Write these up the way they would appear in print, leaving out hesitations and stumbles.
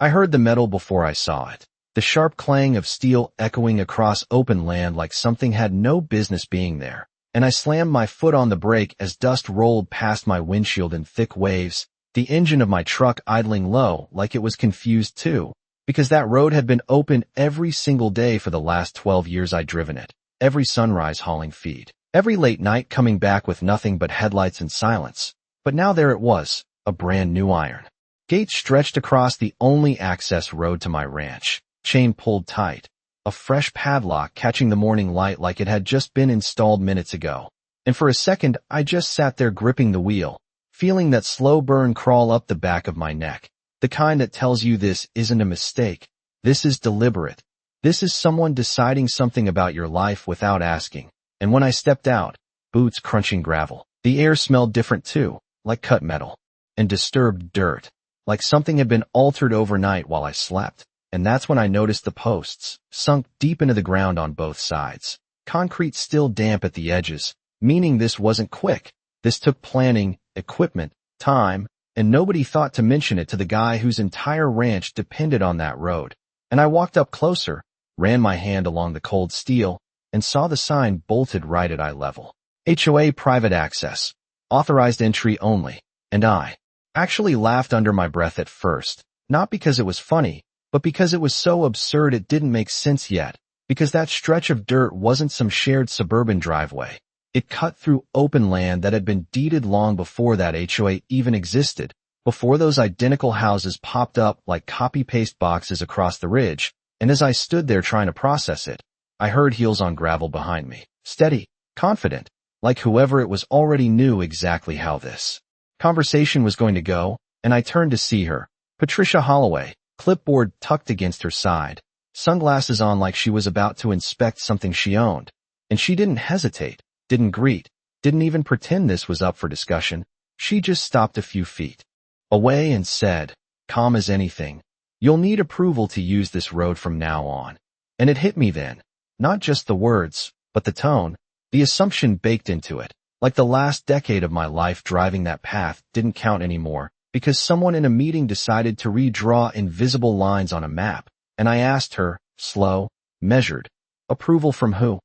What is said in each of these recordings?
I heard the metal before I saw it. The sharp clang of steel echoing across open land like something had no business being there. And I slammed my foot on the brake as dust rolled past my windshield in thick waves, the engine of my truck idling low like it was confused too, because that road had been open every single day for the last 12 years I'd driven it, every sunrise hauling feed, every late night coming back with nothing but headlights and silence. But now there it was, a brand new iron gate stretched across the only access road to my ranch, chain pulled tight, a fresh padlock catching the morning light like it had just been installed minutes ago. And for a second, I just sat there gripping the wheel, feeling that slow burn crawl up the back of my neck, the kind that tells you this isn't a mistake, this is deliberate, this is someone deciding something about your life without asking. And when I stepped out, boots crunching gravel, the air smelled different too, like cut metal, and disturbed dirt, like something had been altered overnight while I slept. And that's when I noticed the posts, sunk deep into the ground on both sides. Concrete still damp at the edges, meaning this wasn't quick. This took planning, equipment, time, and nobody thought to mention it to the guy whose entire ranch depended on that road. And I walked up closer, ran my hand along the cold steel, and saw the sign bolted right at eye level. HOA private access, authorized entry only, and I actually laughed under my breath at first, not because it was funny, but because it was so absurd it didn't make sense yet, because that stretch of dirt wasn't some shared suburban driveway. It cut through open land that had been deeded long before that HOA even existed, before those identical houses popped up like copy-paste boxes across the ridge, and as I stood there trying to process it, I heard heels on gravel behind me, steady, confident, like whoever it was already knew exactly how this conversation was going to go, and I turned to see her, Patricia Holloway, clipboard tucked against her side, sunglasses on like she was about to inspect something she owned. And she didn't hesitate, didn't greet, didn't even pretend this was up for discussion. She just stopped a few feet away and said, calm as anything, "You'll need approval to use this road from now on." And it hit me then, not just the words, but the tone, the assumption baked into it, like the last decade of my life driving that path didn't count anymore, because someone in a meeting decided to redraw invisible lines on a map, and I asked her, slow, measured, approval from who?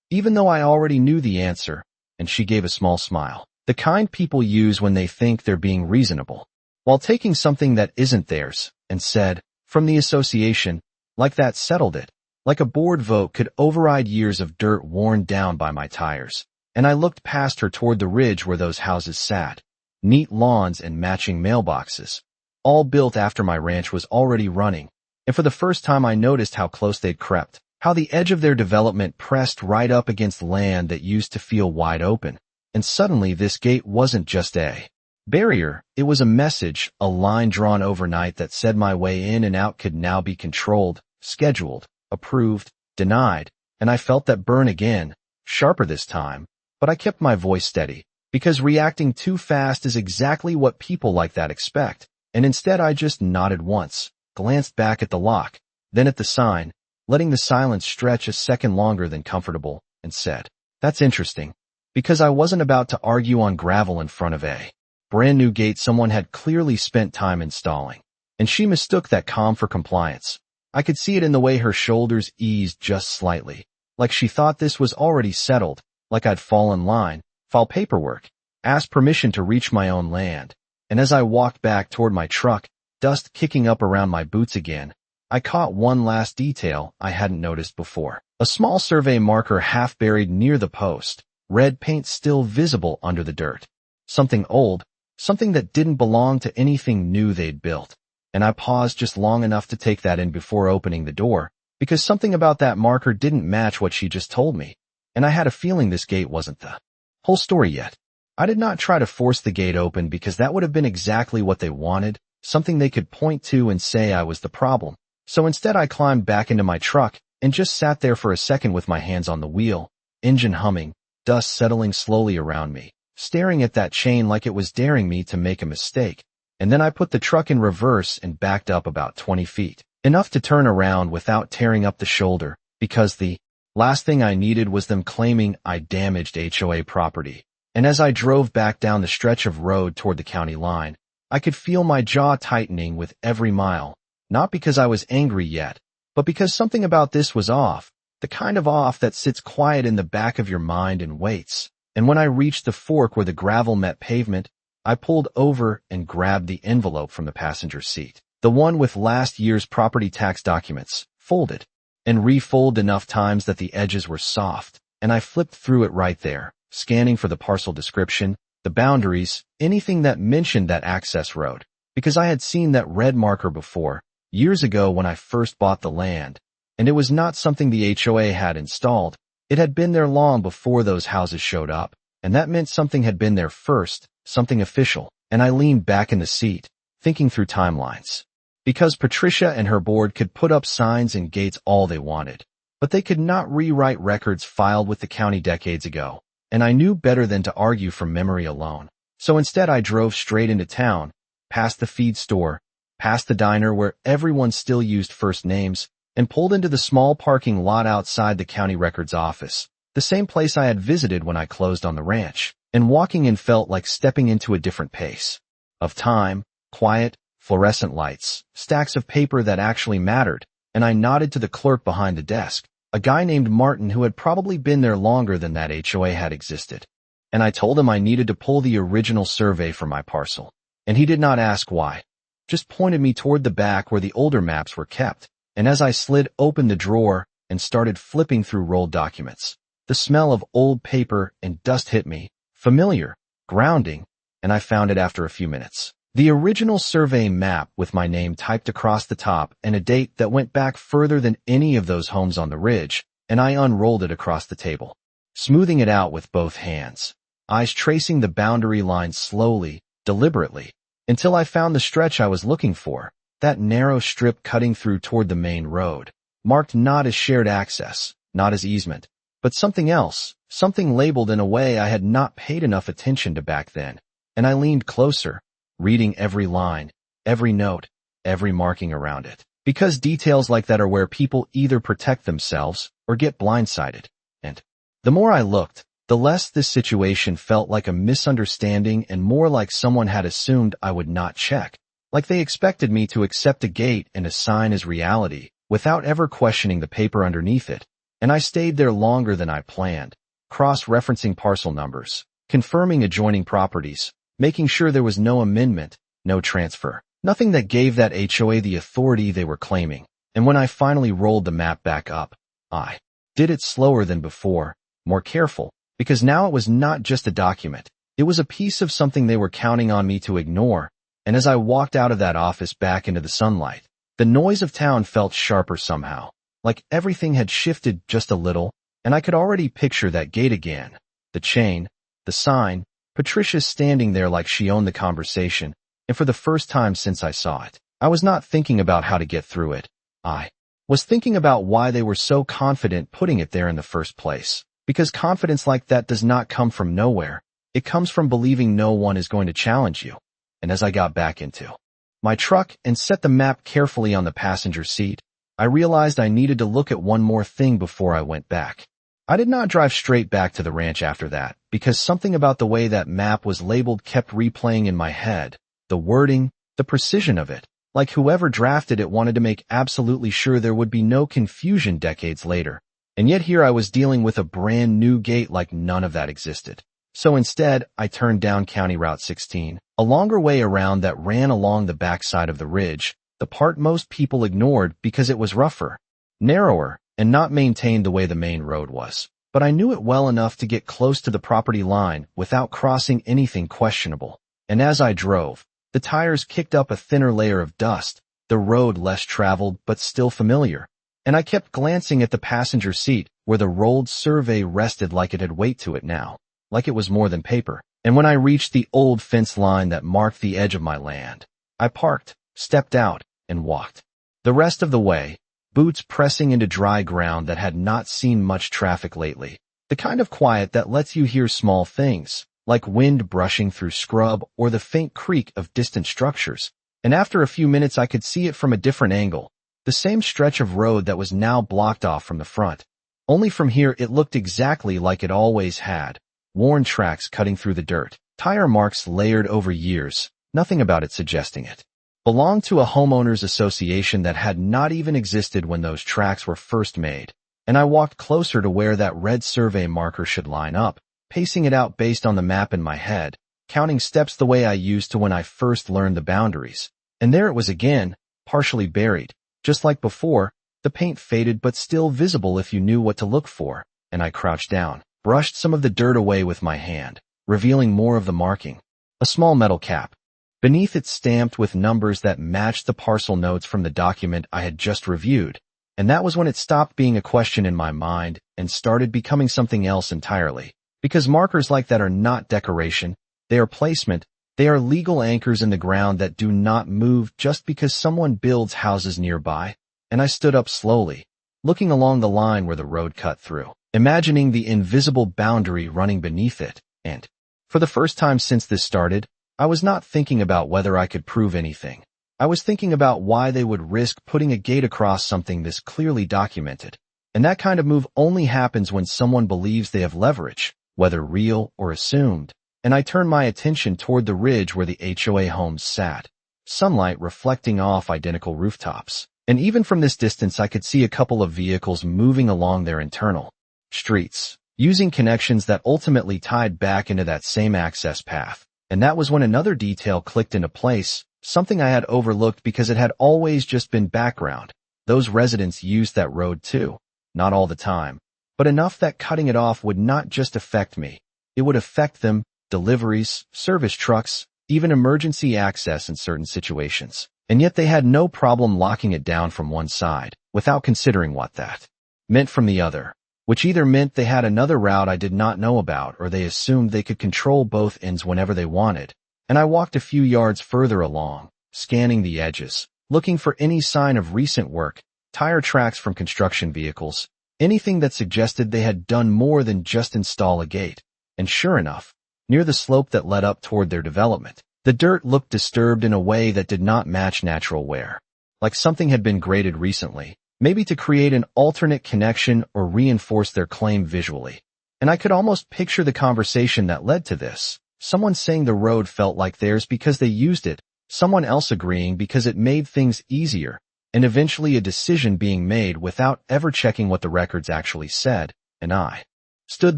Even though I already knew the answer, and she gave a small smile, the kind people use when they think they're being reasonable, while taking something that isn't theirs, and said, from the association, like that settled it, like a board vote could override years of dirt worn down by my tires. And I looked past her toward the ridge where those houses sat, neat lawns and matching mailboxes, all built after my ranch was already running, and for the first time I noticed how close they'd crept, how the edge of their development pressed right up against land that used to feel wide open. And suddenly this gate wasn't just a barrier, it was a message, a line drawn overnight that said my way in and out could now be controlled, scheduled, approved, denied, and I felt that burn again, sharper this time. But I kept my voice steady, because reacting too fast is exactly what people like that expect, and instead I just nodded once, glanced back at the lock, then at the sign, letting the silence stretch a second longer than comfortable, and said, "That's interesting," because I wasn't about to argue on gravel in front of a brand new gate someone had clearly spent time installing. And she mistook that calm for compliance. I could see it in the way her shoulders eased just slightly, like she thought this was already settled, like I'd fall in line, file paperwork, ask permission to reach my own land. And as I walked back toward my truck, dust kicking up around my boots again, I caught one last detail I hadn't noticed before. A small survey marker half buried near the post, red paint still visible under the dirt. Something old, something that didn't belong to anything new they'd built. And I paused just long enough to take that in before opening the door, because something about that marker didn't match what she just told me. And I had a feeling this gate wasn't the whole story yet. I did not try to force the gate open because that would have been exactly what they wanted, something they could point to and say I was the problem. So instead I climbed back into my truck and just sat there for a second with my hands on the wheel, engine humming, dust settling slowly around me, staring at that chain like it was daring me to make a mistake. And then I put the truck in reverse and backed up about 20 feet, enough to turn around without tearing up the shoulder, because the last thing I needed was them claiming I damaged HOA property. And as I drove back down the stretch of road toward the county line, I could feel my jaw tightening with every mile, not because I was angry yet, but because something about this was off, the kind of off that sits quiet in the back of your mind and waits. And when I reached the fork where the gravel met pavement, I pulled over and grabbed the envelope from the passenger seat, the one with last year's property tax documents, folded and refolded enough times that the edges were soft, and I flipped through it right there, scanning for the parcel description, the boundaries, anything that mentioned that access road, because I had seen that red marker before, years ago when I first bought the land, and it was not something the HOA had installed. It had been there long before those houses showed up, and that meant something had been there first, something official, and I leaned back in the seat, thinking through timelines. Because Patricia and her board could put up signs and gates all they wanted, but they could not rewrite records filed with the county decades ago, and I knew better than to argue from memory alone. So instead I drove straight into town, past the feed store, past the diner where everyone still used first names, and pulled into the small parking lot outside the county records office, the same place I had visited when I closed on the ranch, and walking in felt like stepping into a different pace. Of time, quiet, fluorescent lights, stacks of paper that actually mattered, and I nodded to the clerk behind the desk, a guy named Martin who had probably been there longer than that HOA had existed. And I told him I needed to pull the original survey for my parcel. And he did not ask why, just pointed me toward the back where the older maps were kept. And as I slid open the drawer and started flipping through rolled documents, the smell of old paper and dust hit me, familiar, grounding, and I found it after a few minutes. The original survey map with my name typed across the top and a date that went back further than any of those homes on the ridge, and I unrolled it across the table, smoothing it out with both hands, eyes tracing the boundary line slowly, deliberately, until I found the stretch I was looking for, that narrow strip cutting through toward the main road, marked not as shared access, not as easement, but something else, something labeled in a way I had not paid enough attention to back then, and I leaned closer, reading every line, every note, every marking around it. Because details like that are where people either protect themselves or get blindsided. And the more I looked, the less this situation felt like a misunderstanding and more like someone had assumed I would not check. Like they expected me to accept a gate and a sign as reality, without ever questioning the paper underneath it. And I stayed there longer than I planned, cross-referencing parcel numbers, confirming adjoining properties, making sure there was no amendment, no transfer, nothing that gave that HOA the authority they were claiming. And when I finally rolled the map back up, I did it slower than before, more careful, because now it was not just a document. It was a piece of something they were counting on me to ignore. And as I walked out of that office back into the sunlight, the noise of town felt sharper somehow, like everything had shifted just a little, and I could already picture that gate again, the chain, the sign, Patricia standing there like she owned the conversation, and for the first time since I saw it, I was not thinking about how to get through it. I was thinking about why they were so confident putting it there in the first place, because confidence like that does not come from nowhere. It comes from believing no one is going to challenge you. And as I got back into my truck and set the map carefully on the passenger seat, I realized I needed to look at one more thing before I went back. I did not drive straight back to the ranch after that, because something about the way that map was labeled kept replaying in my head. The wording, the precision of it, like whoever drafted it wanted to make absolutely sure there would be no confusion decades later. And yet here I was dealing with a brand new gate like none of that existed. So instead, I turned down County Route 16, a longer way around that ran along the backside of the ridge, the part most people ignored because it was rougher, narrower, and not maintained the way the main road was. But I knew it well enough to get close to the property line without crossing anything questionable. And as I drove, the tires kicked up a thinner layer of dust, the road less traveled but still familiar. And I kept glancing at the passenger seat where the rolled survey rested like it had weight to it now, like it was more than paper. And when I reached the old fence line that marked the edge of my land, I parked, stepped out, and walked. The rest of the way, boots pressing into dry ground that had not seen much traffic lately, the kind of quiet that lets you hear small things, like wind brushing through scrub or the faint creak of distant structures. And after a few minutes I could see it from a different angle, the same stretch of road that was now blocked off from the front. Only from here it looked exactly like it always had, worn tracks cutting through the dirt, tire marks layered over years, nothing about it suggesting it belonged to a homeowners association that had not even existed when those tracks were first made, and I walked closer to where that red survey marker should line up, pacing it out based on the map in my head, counting steps the way I used to when I first learned the boundaries. And there it was again, partially buried. Just like before, the paint faded but still visible if you knew what to look for, and I crouched down, brushed some of the dirt away with my hand, revealing more of the marking. A small metal cap. Beneath it stamped with numbers that matched the parcel notes from the document I had just reviewed, and that was when it stopped being a question in my mind and started becoming something else entirely. Because markers like that are not decoration, they are placement, they are legal anchors in the ground that do not move just because someone builds houses nearby. And I stood up slowly, looking along the line where the road cut through, imagining the invisible boundary running beneath it, and, for the first time since this started, I was not thinking about whether I could prove anything. I was thinking about why they would risk putting a gate across something this clearly documented. And that kind of move only happens when someone believes they have leverage, whether real or assumed. And I turned my attention toward the ridge where the HOA homes sat, sunlight reflecting off identical rooftops. And even from this distance I could see a couple of vehicles moving along their internal streets, using connections that ultimately tied back into that same access path. And that was when another detail clicked into place, something I had overlooked because it had always just been background. Those residents used that road too, not all the time, but enough that cutting it off would not just affect me. It would affect them, deliveries, service trucks, even emergency access in certain situations. And yet they had no problem locking it down from one side, without considering what that meant from the other, which either meant they had another route I did not know about or they assumed they could control both ends whenever they wanted. And I walked a few yards further along, scanning the edges, looking for any sign of recent work, tire tracks from construction vehicles, anything that suggested they had done more than just install a gate. And sure enough, near the slope that led up toward their development, the dirt looked disturbed in a way that did not match natural wear. Like something had been graded recently, maybe to create an alternate connection or reinforce their claim visually. And I could almost picture the conversation that led to this. Someone saying the road felt like theirs because they used it, someone else agreeing because it made things easier, and eventually a decision being made without ever checking what the records actually said. And I stood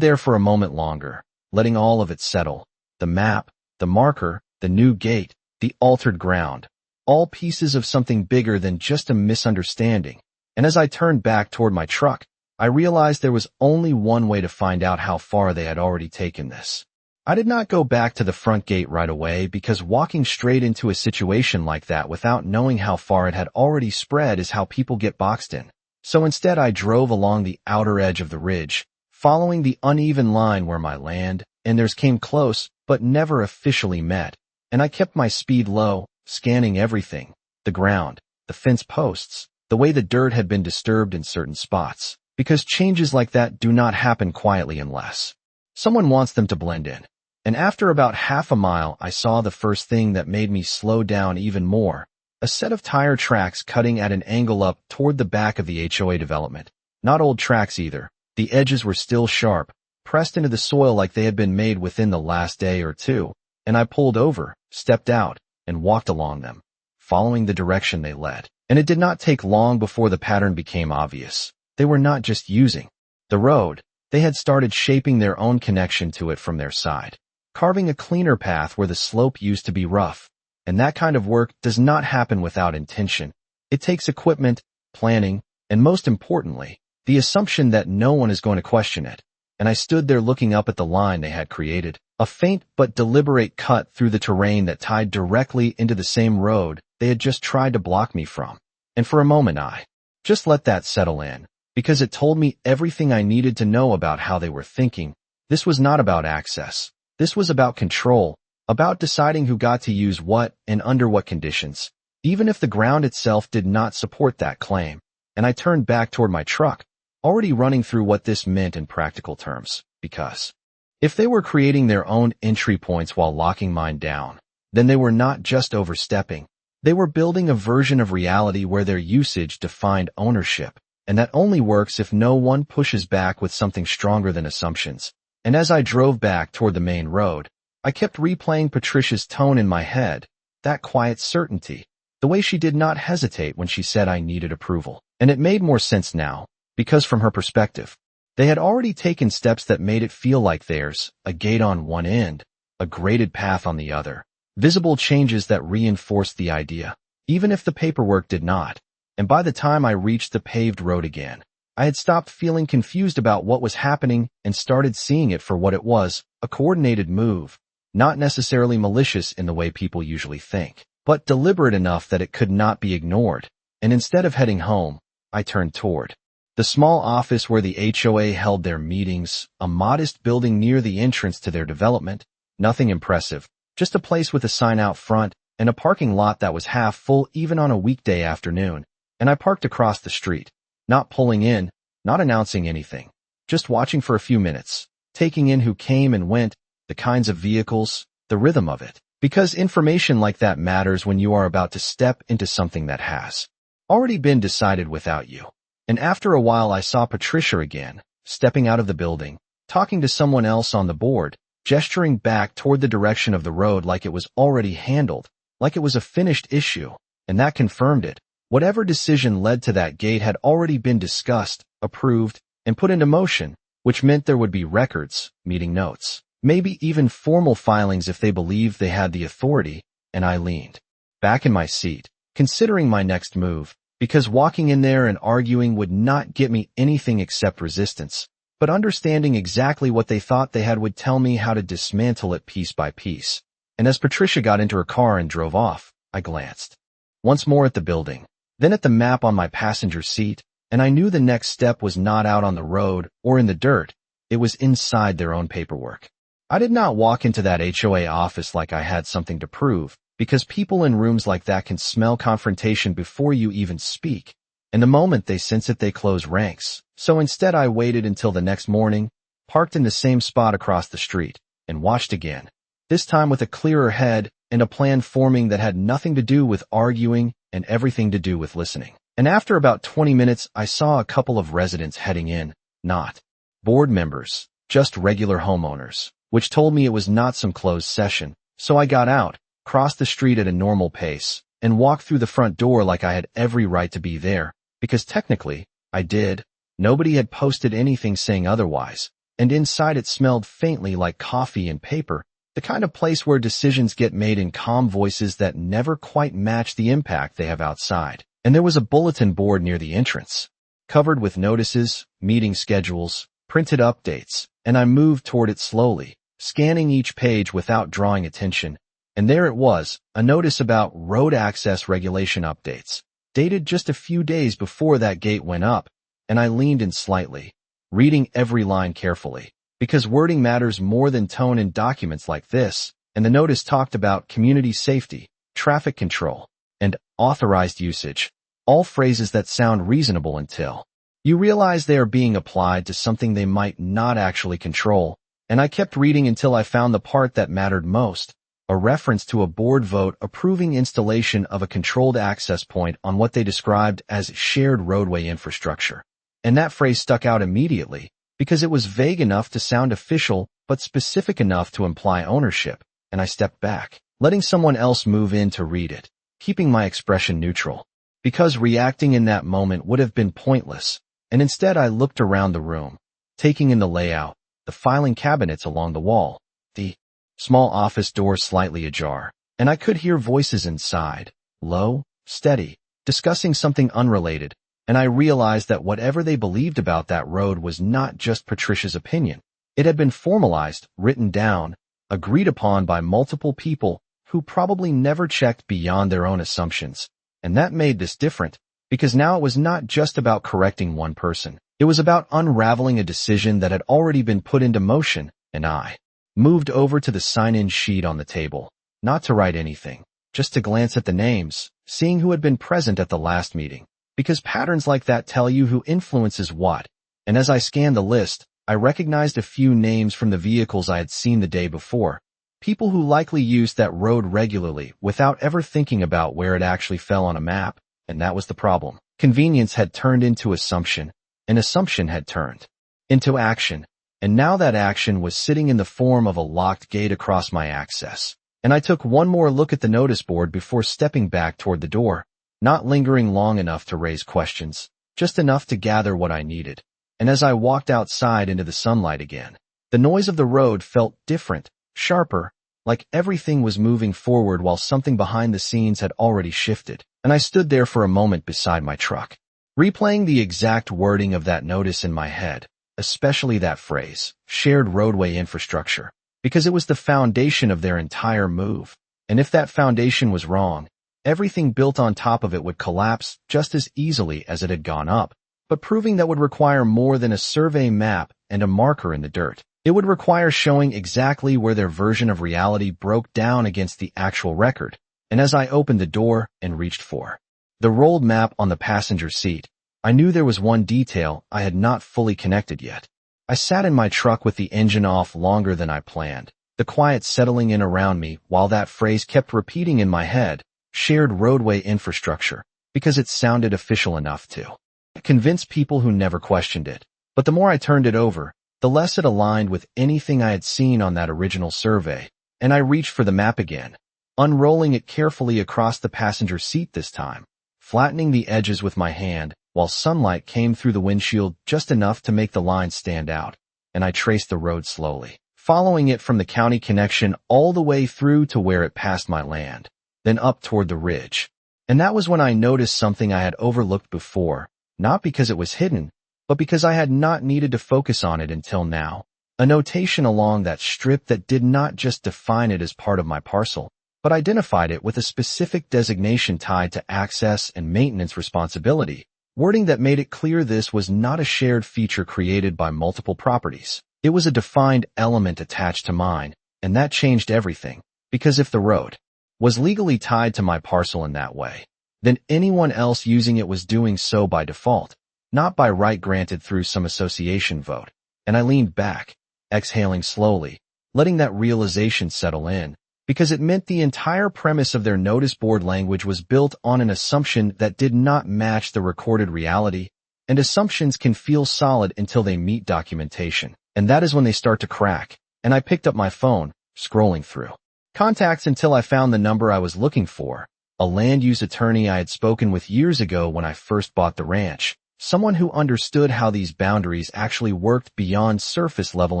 there for a moment longer, letting all of it settle. The map, the marker, the new gate, the altered ground, all pieces of something bigger than just a misunderstanding. And as I turned back toward my truck, I realized there was only one way to find out how far they had already taken this. I did not go back to the front gate right away because walking straight into a situation like that without knowing how far it had already spread is how people get boxed in. So instead I drove along the outer edge of the ridge, following the uneven line where my land and theirs came close but never officially met. And I kept my speed low, scanning everything, the ground, the fence posts, the way the dirt had been disturbed in certain spots, because changes like that do not happen quietly unless someone wants them to blend in. And after about half a mile, I saw the first thing that made me slow down even more, a set of tire tracks cutting at an angle up toward the back of the HOA development. Not old tracks either. The edges were still sharp, pressed into the soil like they had been made within the last day or two. And I pulled over, stepped out, and walked along them, following the direction they led. And it did not take long before the pattern became obvious. They were not just using the road, they had started shaping their own connection to it from their side, carving a cleaner path where the slope used to be rough. And that kind of work does not happen without intention. It takes equipment, planning, and most importantly, the assumption that no one is going to question it. And I stood there looking up at the line they had created, a faint but deliberate cut through the terrain that tied directly into the same road they had just tried to block me from. And for a moment I just let that settle in, because it told me everything I needed to know about how they were thinking. This was not about access. This was about control, about deciding who got to use what and under what conditions, even if the ground itself did not support that claim. And I turned back toward my truck, already running through what this meant in practical terms, because if they were creating their own entry points while locking mine down, then they were not just overstepping. They were building a version of reality where their usage defined ownership, and that only works if no one pushes back with something stronger than assumptions. And as I drove back toward the main road, I kept replaying Patricia's tone in my head, that quiet certainty, The way she did not hesitate when she said I needed approval. And it made more sense now, because from her perspective, they had already taken steps that made it feel like there's a gate on one end, a graded path on the other, visible changes that reinforced the idea, even if the paperwork did not. And by the time I reached the paved road again, I had stopped feeling confused about what was happening and started seeing it for what it was, a coordinated move, not necessarily malicious in the way people usually think, but deliberate enough that it could not be ignored. And instead of heading home, I turned toward the small office where the HOA held their meetings, a modest building near the entrance to their development, nothing impressive, just a place with a sign out front and a parking lot that was half full even on a weekday afternoon. And I parked across the street, not pulling in, not announcing anything, just watching for a few minutes, taking in who came and went, the kinds of vehicles, the rhythm of it. Because information like that matters when you are about to step into something that has already been decided without you. And after a while I saw Patricia again, stepping out of the building, talking to someone else on the board, gesturing back toward the direction of the road like it was already handled, like it was a finished issue, and that confirmed it. Whatever decision led to that gate had already been discussed, approved, and put into motion, which meant there would be records, meeting notes, maybe even formal filings if they believed they had the authority, and I leaned back in my seat, considering my next move, because walking in there and arguing would not get me anything except resistance, but understanding exactly what they thought they had would tell me how to dismantle it piece by piece. And as Patricia got into her car and drove off, I glanced once more at the building, then at the map on my passenger seat, and I knew the next step was not out on the road or in the dirt, it was inside their own paperwork. I did not walk into that HOA office like I had something to prove, because people in rooms like that can smell confrontation before you even speak, and the moment they sense it they close ranks. So instead I waited until the next morning, parked in the same spot across the street, and watched again, this time with a clearer head and a plan forming that had nothing to do with arguing and everything to do with listening. And after about 20 minutes I saw a couple of residents heading in, not board members, just regular homeowners, which told me it was not some closed session. So I got out, crossed the street at a normal pace, and walked through the front door like I had every right to be there, because technically, I did. Nobody had posted anything saying otherwise, and inside it smelled faintly like coffee and paper, the kind of place where decisions get made in calm voices that never quite match the impact they have outside. And there was a bulletin board near the entrance, covered with notices, meeting schedules, printed updates, and I moved toward it slowly, scanning each page without drawing attention. And there it was, a notice about road access regulation updates, dated just a few days before that gate went up, and I leaned in slightly, reading every line carefully, because wording matters more than tone in documents like this, and the notice talked about community safety, traffic control, and authorized usage, all phrases that sound reasonable until you realize they are being applied to something they might not actually control, and I kept reading until I found the part that mattered most. A reference to a board vote approving installation of a controlled access point on what they described as shared roadway infrastructure. And that phrase stuck out immediately, because it was vague enough to sound official, but specific enough to imply ownership, and I stepped back, letting someone else move in to read it, keeping my expression neutral, because reacting in that moment would have been pointless, and instead I looked around the room, taking in the layout, the filing cabinets along the wall, the small office door slightly ajar, and I could hear voices inside, low, steady, discussing something unrelated, and I realized that whatever they believed about that road was not just Patricia's opinion. It had been formalized, written down, agreed upon by multiple people who probably never checked beyond their own assumptions. And that made this different, because now it was not just about correcting one person. It was about unraveling a decision that had already been put into motion, and I moved over to the sign-in sheet on the table, not to write anything, just to glance at the names, seeing who had been present at the last meeting, because patterns like that tell you who influences what. And as I scanned the list, I recognized a few names from the vehicles I had seen the day before, people who likely used that road regularly without ever thinking about where it actually fell on a map, and that was the problem. Convenience had turned into assumption, and assumption had turned into action. And now that action was sitting in the form of a locked gate across my access. and I took one more look at the notice board before stepping back toward the door, not lingering long enough to raise questions, just enough to gather what I needed. And as I walked outside into the sunlight again, the noise of the road felt different, sharper, like everything was moving forward while something behind the scenes had already shifted. And I stood there for a moment beside my truck, replaying the exact wording of that notice in my head, especially that phrase, shared roadway infrastructure, because it was the foundation of their entire move. And if that foundation was wrong, everything built on top of it would collapse just as easily as it had gone up. But proving that would require more than a survey map and a marker in the dirt. It would require showing exactly where their version of reality broke down against the actual record. And as I opened the door and reached for the rolled map on the passenger seat, I knew there was one detail I had not fully connected yet. I sat in my truck with the engine off longer than I planned, the quiet settling in around me while that phrase kept repeating in my head, shared roadway infrastructure, because it sounded official enough to convince people who never questioned it. But the more I turned it over, the less it aligned with anything I had seen on that original survey, and I reached for the map again, unrolling it carefully across the passenger seat this time, flattening the edges with my hand, while sunlight came through the windshield just enough to make the lines stand out, and I traced the road slowly, following it from the county connection all the way through to where it passed my land, then up toward the ridge. And that was when I noticed something I had overlooked before, not because it was hidden, but because I had not needed to focus on it until now. A notation along that strip that did not just define it as part of my parcel, but identified it with a specific designation tied to access and maintenance responsibility, wording that made it clear this was not a shared feature created by multiple properties. It was a defined element attached to mine, and that changed everything, because if the road was legally tied to my parcel in that way, then anyone else using it was doing so by default, not by right granted through some association vote. And I leaned back, exhaling slowly, letting that realization settle in, because it meant the entire premise of their notice board language was built on an assumption that did not match the recorded reality, and assumptions can feel solid until they meet documentation, and that is when they start to crack. And I picked up my phone, scrolling through contacts until I found the number I was looking for, a land use attorney I had spoken with years ago when I first bought the ranch, someone who understood how these boundaries actually worked beyond surface-level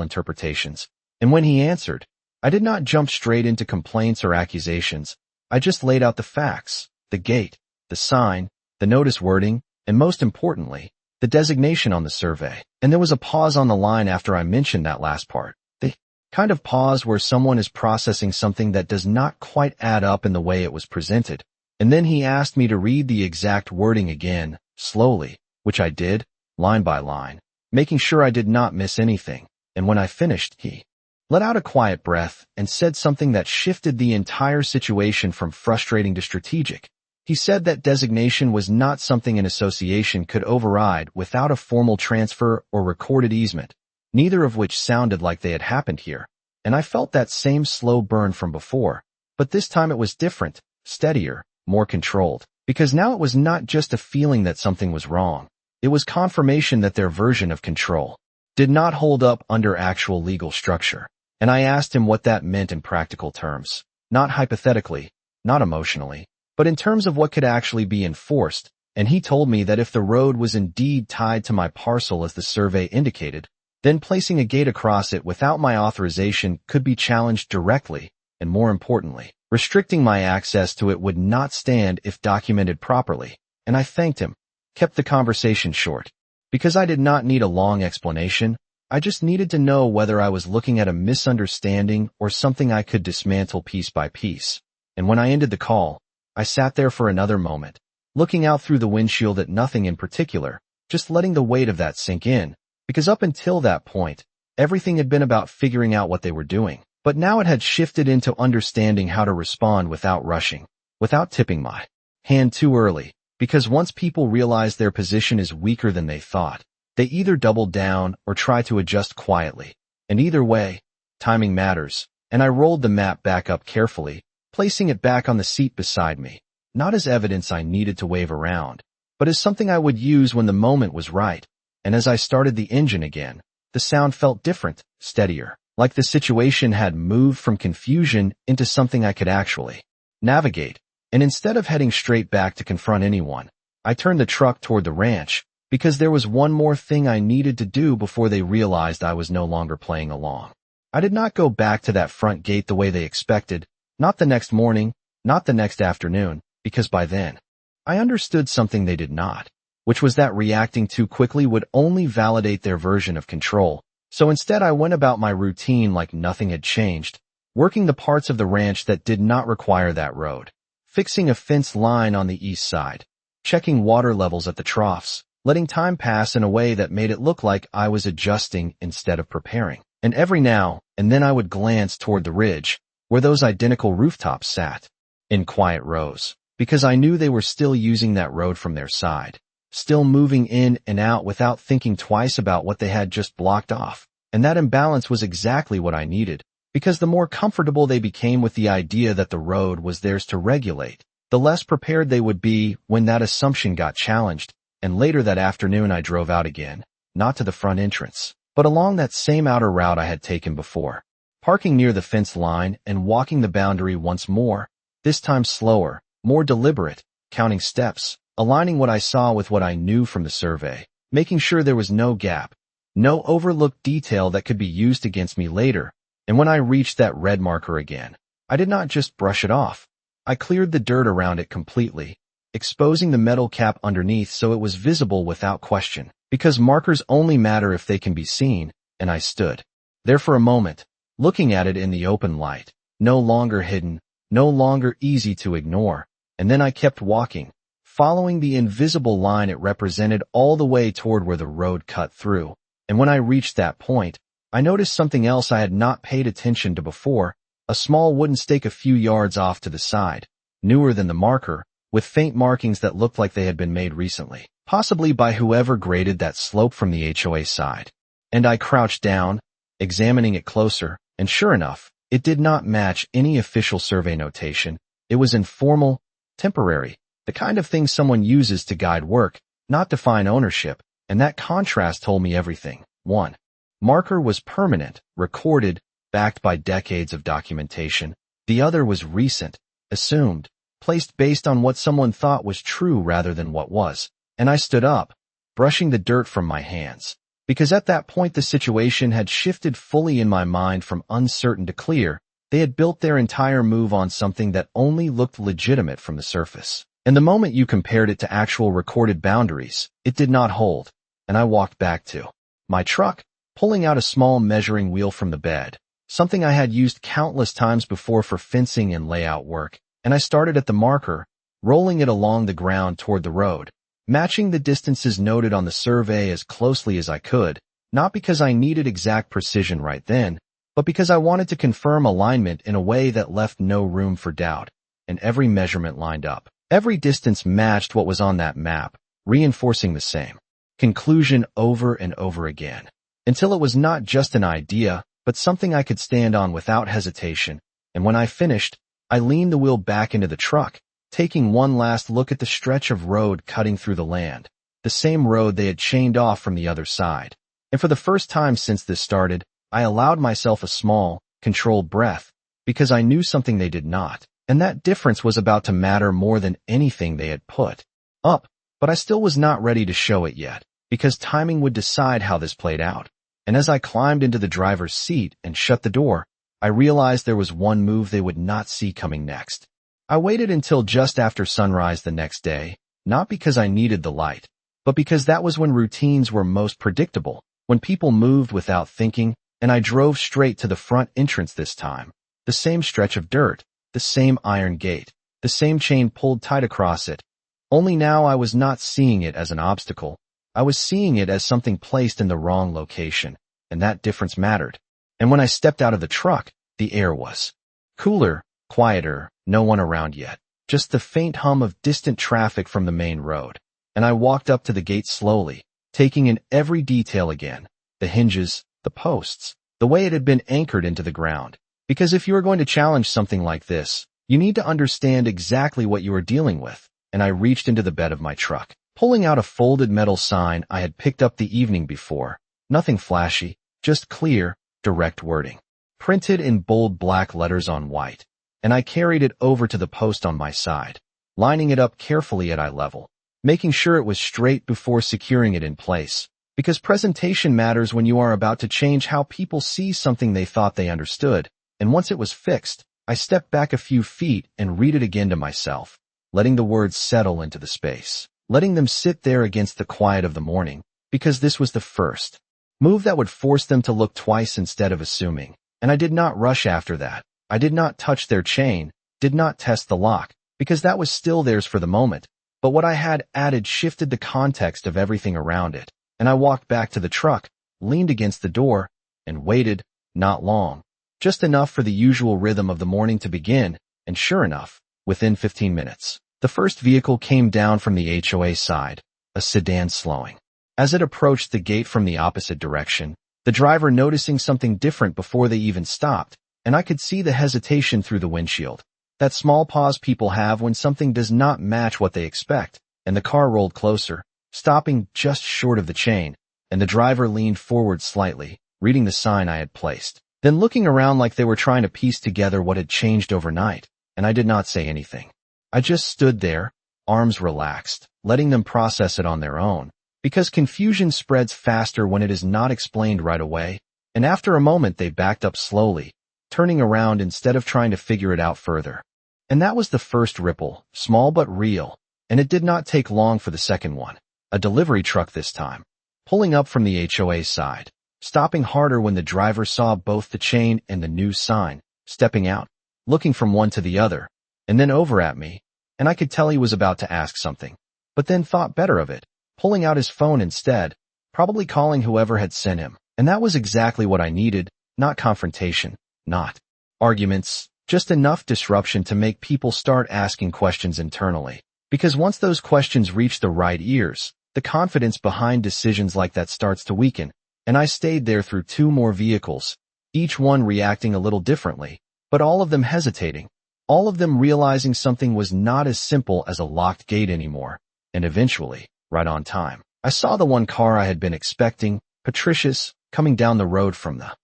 interpretations. And when he answered, I did not jump straight into complaints or accusations. I just laid out the facts, the gate, the sign, the notice wording, and most importantly, the designation on the survey. And there was a pause on the line after I mentioned that last part. The kind of pause where someone is processing something that does not quite add up in the way it was presented. And then he asked me to read the exact wording again, slowly, which I did, line by line, making sure I did not miss anything. And when I finished, he let out a quiet breath and said something that shifted the entire situation from frustrating to strategic. He said that designation was not something an association could override without a formal transfer or recorded easement, neither of which sounded like they had happened here. And I felt that same slow burn from before, but this time it was different, steadier, more controlled, because now it was not just a feeling that something was wrong. It was confirmation that their version of control did not hold up under actual legal structure. And I asked him what that meant in practical terms, not hypothetically, not emotionally, but in terms of what could actually be enforced. And he told me that if the road was indeed tied to my parcel as the survey indicated, then placing a gate across it without my authorization could be challenged directly, and more importantly, restricting my access to it would not stand if documented properly. And I thanked him, kept the conversation short, because I did not need a long explanation. I just needed to know whether I was looking at a misunderstanding or something I could dismantle piece by piece. And when I ended the call, I sat there for another moment, looking out through the windshield at nothing in particular, just letting the weight of that sink in, because up until that point, everything had been about figuring out what they were doing. But now it had shifted into understanding how to respond without rushing, without tipping my hand too early, because once people realize their position is weaker than they thought, they either double down or try to adjust quietly. And either way, timing matters. And I rolled the map back up carefully, placing it back on the seat beside me, not as evidence I needed to wave around, but as something I would use when the moment was right. And as I started the engine again, the sound felt different, steadier, like the situation had moved from confusion into something I could actually navigate. And instead of heading straight back to confront anyone, I turned the truck toward the ranch because there was one more thing I needed to do before they realized I was no longer playing along. I did not go back to that front gate the way they expected, not the next morning, not the next afternoon, because by then, I understood something they did not, which was that reacting too quickly would only validate their version of control. So instead I went about my routine like nothing had changed, working the parts of the ranch that did not require that road, fixing a fence line on the east side, checking water levels at the troughs, letting time pass in a way that made it look like I was adjusting instead of preparing. And every now and then I would glance toward the ridge, where those identical rooftops sat, in quiet rows, because I knew they were still using that road from their side, still moving in and out without thinking twice about what they had just blocked off. And that imbalance was exactly what I needed, because the more comfortable they became with the idea that the road was theirs to regulate, the less prepared they would be when that assumption got challenged. And later that afternoon I drove out again, not to the front entrance, but along that same outer route I had taken before, parking near the fence line and walking the boundary once more, this time slower, more deliberate, counting steps, aligning what I saw with what I knew from the survey, making sure there was no gap, no overlooked detail that could be used against me later. And when I reached that red marker again, I did not just brush it off. I cleared the dirt around it completely, exposing the metal cap underneath so it was visible without question, because markers only matter if they can be seen. And I stood there for a moment, looking at it in the open light, no longer hidden, no longer easy to ignore. And then I kept walking, following the invisible line it represented all the way toward where the road cut through. And when I reached that point, I noticed something else I had not paid attention to before, a small wooden stake a few yards off to the side, newer than the marker, with faint markings that looked like they had been made recently, possibly by whoever graded that slope from the HOA side. And I crouched down, examining it closer, and sure enough, it did not match any official survey notation. It was informal, temporary, the kind of thing someone uses to guide work, not define ownership, and that contrast told me everything. 1. Marker was permanent, recorded, backed by decades of documentation. The other was recent, assumed, placed based on what someone thought was true rather than what was. And I stood up, brushing the dirt from my hands, because at that point the situation had shifted fully in my mind from uncertain to clear. They had built their entire move on something that only looked legitimate from the surface. And the moment you compared it to actual recorded boundaries, it did not hold. And I walked back to my truck, pulling out a small measuring wheel from the bed, something I had used countless times before for fencing and layout work. And I started at the marker, rolling it along the ground toward the road, matching the distances noted on the survey as closely as I could, not because I needed exact precision right then, but because I wanted to confirm alignment in a way that left no room for doubt. And every measurement lined up. Every distance matched what was on that map, reinforcing the same conclusion over and over again, until it was not just an idea, but something I could stand on without hesitation. And when I finished, I leaned the wheel back into the truck, taking one last look at the stretch of road cutting through the land, the same road they had chained off from the other side. And for the first time since this started, I allowed myself a small, controlled breath, because I knew something they did not, and that difference was about to matter more than anything they had put up. But I still was not ready to show it yet, because timing would decide how this played out. And as I climbed into the driver's seat and shut the door, I realized there was one move they would not see coming next. I waited until just after sunrise the next day, not because I needed the light, but because that was when routines were most predictable, when people moved without thinking. And I drove straight to the front entrance this time. The same stretch of dirt, the same iron gate, the same chain pulled tight across it. Only now I was not seeing it as an obstacle. I was seeing it as something placed in the wrong location, and that difference mattered. And when I stepped out of the truck, the air was cooler, quieter, no one around yet, just the faint hum of distant traffic from the main road. And I walked up to the gate slowly, taking in every detail again, the hinges, the posts, the way it had been anchored into the ground. Because if you are going to challenge something like this, you need to understand exactly what you are dealing with. And I reached into the bed of my truck, pulling out a folded metal sign I had picked up the evening before. Nothing flashy, just clear, direct wording. printed in bold black letters on white, and I carried it over to the post on my side, lining it up carefully at eye level, making sure it was straight before securing it in place, because presentation matters when you are about to change how people see something they thought they understood. And once it was fixed, I stepped back a few feet and read it again to myself, letting the words settle into the space, letting them sit there against the quiet of the morning, because this was the first move that would force them to look twice instead of assuming. And I did not rush after that. I did not touch their chain, did not test the lock, because that was still theirs for the moment. But what I had added shifted the context of everything around it. And I walked back to the truck, leaned against the door, and waited, not long, just enough for the usual rhythm of the morning to begin, and sure enough, within 15 minutes, the first vehicle came down from the HOA side, a sedan slowing. As it approached the gate from the opposite direction, the driver noticing something different before they even stopped, and I could see the hesitation through the windshield. That small pause people have when something does not match what they expect, and the car rolled closer, stopping just short of the chain, and the driver leaned forward slightly, reading the sign I had placed, then looking around like they were trying to piece together what had changed overnight, and I did not say anything. I just stood there, arms relaxed, letting them process it on their own, because confusion spreads faster when it is not explained right away, and after a moment they backed up slowly, turning around instead of trying to figure it out further. And that was the first ripple, small but real, and it did not take long for the second one, a delivery truck this time, pulling up from the HOA side, stopping harder when the driver saw both the chain and the new sign, stepping out, looking from one to the other, and then over at me, and I could tell he was about to ask something, but then thought better of it, pulling out his phone instead, probably calling whoever had sent him. And that was exactly what I needed, not confrontation, not arguments, just enough disruption to make people start asking questions internally. Because once those questions reach the right ears, the confidence behind decisions like that starts to weaken. And I stayed there through 2 more vehicles, each one reacting a little differently, but all of them hesitating, all of them realizing something was not as simple as a locked gate anymore. And eventually, right on time, I saw the one car I had been expecting, Patricia's, coming down the road from the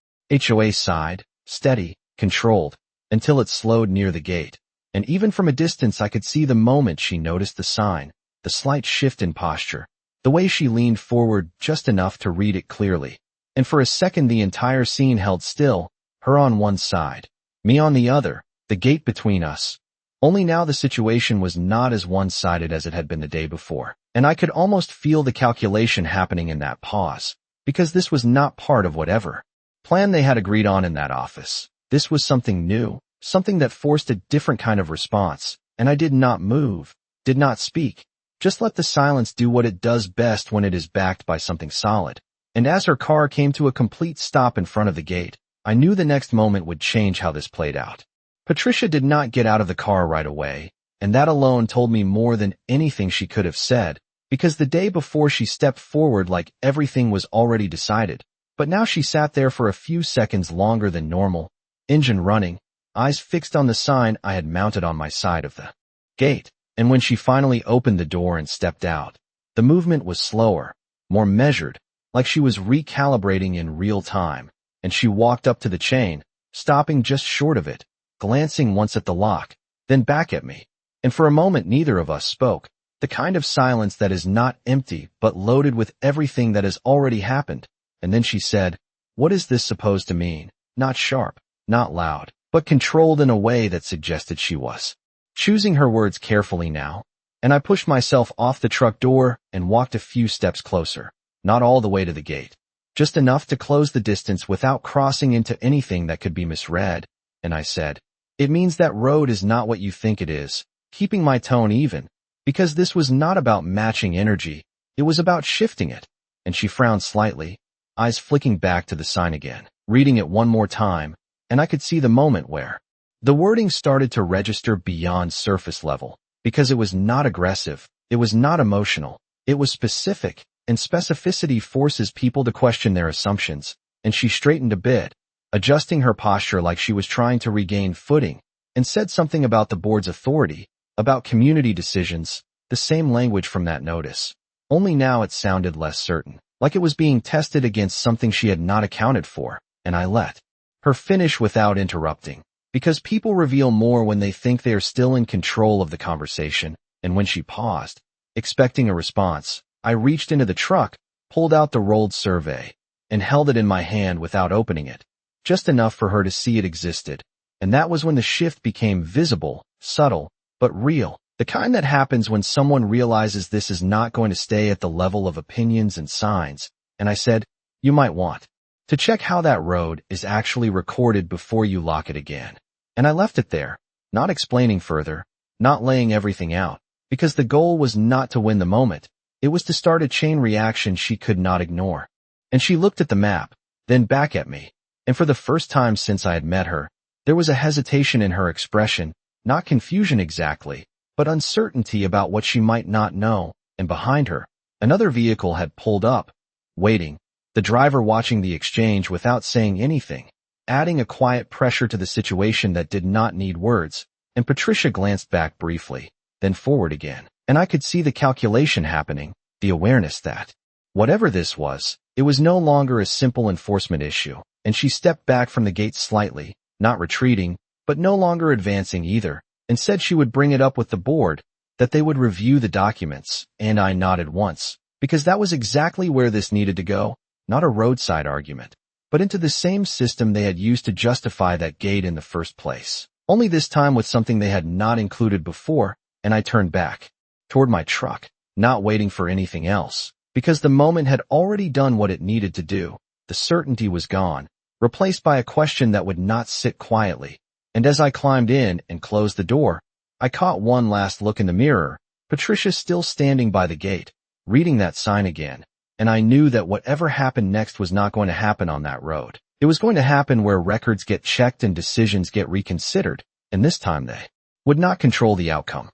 HOA side, steady, controlled, until it slowed near the gate. And even from a distance I could see the moment she noticed the sign, the slight shift in posture, the way she leaned forward just enough to read it clearly. And for a second the entire scene held still, her on one side, me on the other, the gate between us. Only now the situation was not as one-sided as it had been the day before, and I could almost feel the calculation happening in that pause, because this was not part of whatever plan they had agreed on in that office. This was something new, something that forced a different kind of response, and I did not move, did not speak, just let the silence do what it does best when it is backed by something solid. And as her car came to a complete stop in front of the gate, I knew the next moment would change how this played out. Patricia did not get out of the car right away, and that alone told me more than anything she could have said, because the day before she stepped forward like everything was already decided. But now she sat there for a few seconds longer than normal, engine running, eyes fixed on the sign I had mounted on my side of the gate. And when she finally opened the door and stepped out, the movement was slower, more measured, like she was recalibrating in real time, and she walked up to the chain, stopping just short of it, glancing once at the lock, then back at me. And for a moment neither of us spoke, the kind of silence that is not empty but loaded with everything that has already happened. And then she said, "What is this supposed to mean?" Not sharp, not loud, but controlled in a way that suggested she was choosing her words carefully now. And I pushed myself off the truck door and walked a few steps closer, not all the way to the gate, just enough to close the distance without crossing into anything that could be misread. And I said, "It means that road is not what you think it is," keeping my tone even, because this was not about matching energy, it was about shifting it. And she frowned slightly, eyes flicking back to the sign again, reading it one more time, and I could see the moment where the wording started to register beyond surface level, because it was not aggressive, it was not emotional, it was specific, and specificity forces people to question their assumptions. And she straightened a bit, adjusting her posture like she was trying to regain footing, and said something about the board's authority, about community decisions, the same language from that notice. Only now it sounded less certain, like it was being tested against something she had not accounted for, and I let her finish without interrupting. Because people reveal more when they think they are still in control of the conversation, and when she paused, expecting a response, I reached into the truck, pulled out the rolled survey, and held it in my hand without opening it, just enough for her to see it existed. And that was when the shift became visible, subtle, but real. The kind that happens when someone realizes this is not going to stay at the level of opinions and signs. And I said, you might want to check how that road is actually recorded before you lock it again. And I left it there, not explaining further, not laying everything out, because the goal was not to win the moment. It was to start a chain reaction she could not ignore. And she looked at the map, then back at me. And for the first time since I had met her, there was a hesitation in her expression, not confusion exactly, but uncertainty about what she might not know. And behind her, another vehicle had pulled up, waiting, the driver watching the exchange without saying anything, adding a quiet pressure to the situation that did not need words. And Patricia glanced back briefly, then forward again. And I could see the calculation happening, the awareness that, whatever this was, it was no longer a simple enforcement issue. And she stepped back from the gate slightly, not retreating, but no longer advancing either, and said she would bring it up with the board, that they would review the documents. And I nodded once, because that was exactly where this needed to go, not a roadside argument, but into the same system they had used to justify that gate in the first place. Only this time with something they had not included before. And I turned back, toward my truck, not waiting for anything else, because the moment had already done what it needed to do. The certainty was gone, replaced by a question that would not sit quietly. And as I climbed in and closed the door, I caught one last look in the mirror, Patricia still standing by the gate, reading that sign again. And I knew that whatever happened next was not going to happen on that road. It was going to happen where records get checked and decisions get reconsidered, and this time they would not control the outcome.